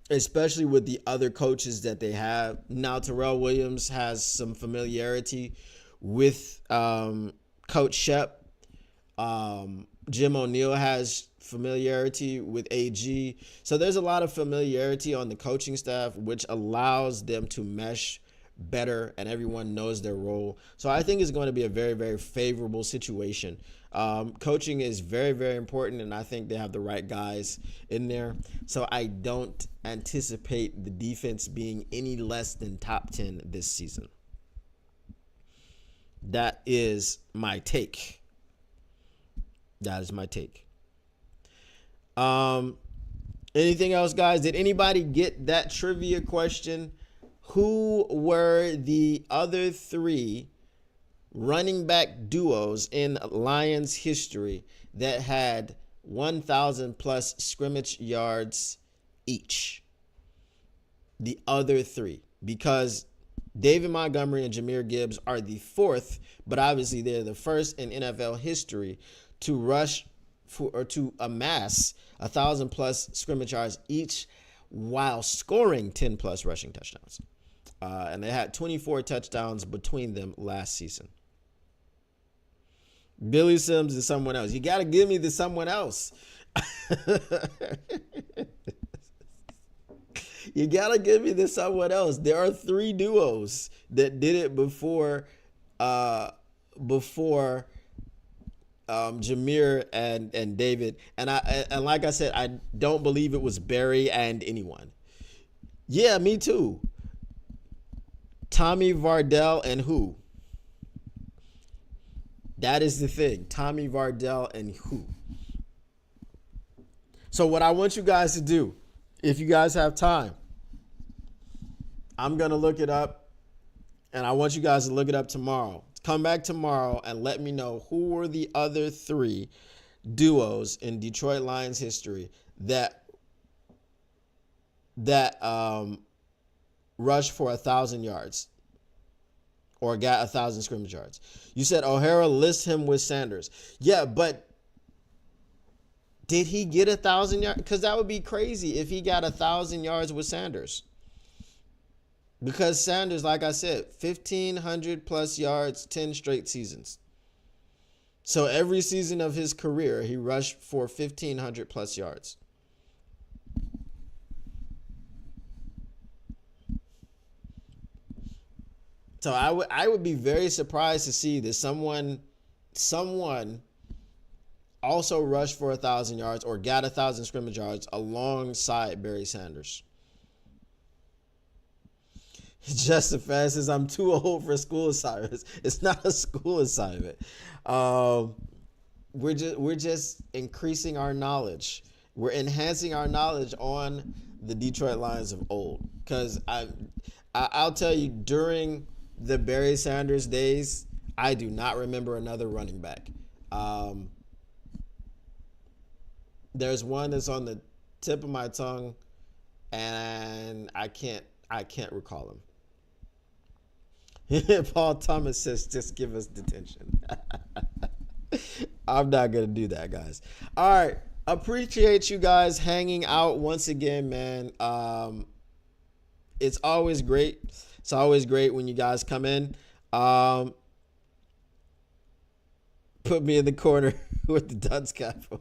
especially with the other coaches that they have. Now, Terrell Williams has some familiarity with Coach Shep. Jim O'Neill has familiarity with AG. So there's a lot of familiarity on the coaching staff, which allows them to mesh better, and everyone knows their role. So I think it's going to be a very, very favorable situation. Coaching is very, very important, and I think they have the right guys in there. So I don't anticipate the defense being any less than top 10 this season. That is my take. Anything else, guys? Did anybody get that trivia question? Who were the other 3 running back duos in Lions history that had 1,000 plus scrimmage yards each? The other 3, because David Montgomery and Jahmyr Gibbs are the 4th, but obviously they're the first in NFL history to rush for, or to amass 1,000 plus scrimmage yards each while scoring 10 plus rushing touchdowns. And they had 24 touchdowns between them last season. Billy Sims is someone else. You got to give me the someone else. You got to give me the someone else. There are 3 duos that did it before Jahmyr and David. And like I said, I don't believe it was Barry and anyone. Yeah, me too. Tommy Vardell and who? That is the thing. Tommy Vardell and who? So what I want you guys to do, if you guys have time, I'm going to look it up, and I want you guys to look it up tomorrow. Come back tomorrow and let me know who were the other 3 duos in Detroit Lions history that rushed for 1,000 yards or got 1,000 scrimmage yards. You said O'Hara lists him with Sanders. Yeah, but did he get 1,000 yards? Because that would be crazy if he got 1,000 yards with Sanders. Because Sanders, like I said, 1,500 plus yards, 10 straight seasons. So every season of his career, he rushed for 1,500 plus yards. So I would be very surprised to see that someone also rushed for 1,000 yards or got 1,000 scrimmage yards alongside Barry Sanders. Just as fast as I'm too old for school assignments. It's not a school assignment. We're just increasing our knowledge. We're enhancing our knowledge on the Detroit Lions of old. Because I'll tell you, during the Barry Sanders days, I do not remember another running back. There's one that's on the tip of my tongue. and I can't recall him. Paul Thomas says, "Just give us detention." I'm not gonna do that, guys. All right, appreciate you guys hanging out once again, man. It's always great. It's always great when you guys come in. Put me in the corner with the dunce cap on.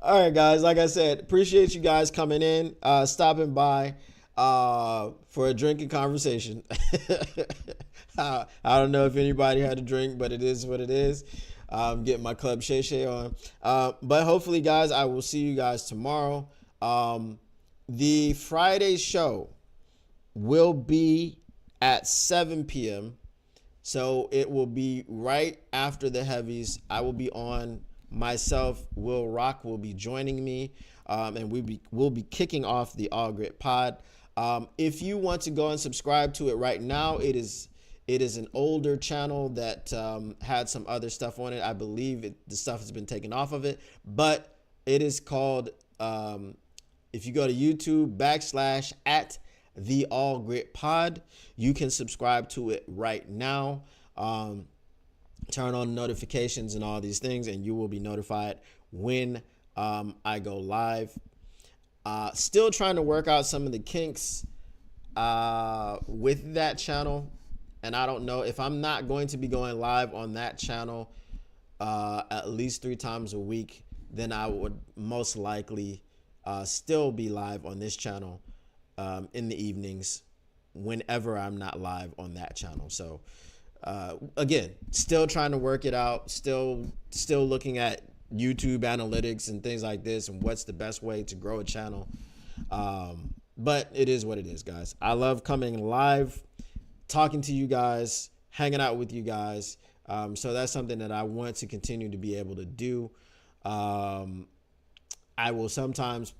All right, guys. Like I said, appreciate you guys coming in, stopping by for a drinking conversation. I don't know if anybody had a drink, but it is what it is. I'm getting my Club Shay Shay on. But hopefully, guys, I will see you guys tomorrow. The Friday show will be at 7 p.m. So it will be right after the heavies. I will be on. Myself, Will Rock will be joining me, and we'll be kicking off the All Grit Pod. If you want to go and subscribe to it right now, it is an older channel that had some other stuff on it. I believe the stuff has been taken off of it, but it is called, if you go to YouTube / the All Grit Pod, you can subscribe to it right now. Turn on notifications and all these things, and you will be notified when I go live. Still trying to work out some of the kinks with that channel, and I don't know if I'm not going to be going live on that channel at least 3 times a week, then I would most likely still be live on this channel in the evenings whenever I'm not live on that channel. So again, still trying to work it out, still looking at YouTube analytics and things like this and what's the best way to grow a channel. But it is what it is, guys. I love coming live, talking to you guys, hanging out with you guys. So that's something that I want to continue to be able to do. I will sometimes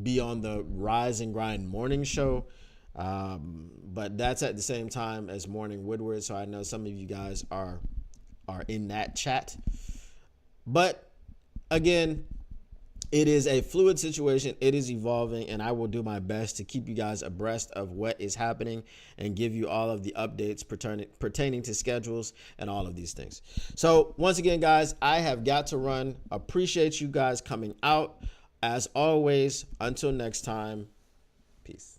be on the Rise and Grind morning show. But that's at the same time as Morning Woodward, so I know some of you guys are in that chat. But again, it is a fluid situation. It is evolving, and I will do my best to keep you guys abreast of what is happening and give you all of the updates pertaining to schedules and all of these things. So once again, guys, I have got to run. Appreciate you guys coming out. As always, until next time, peace.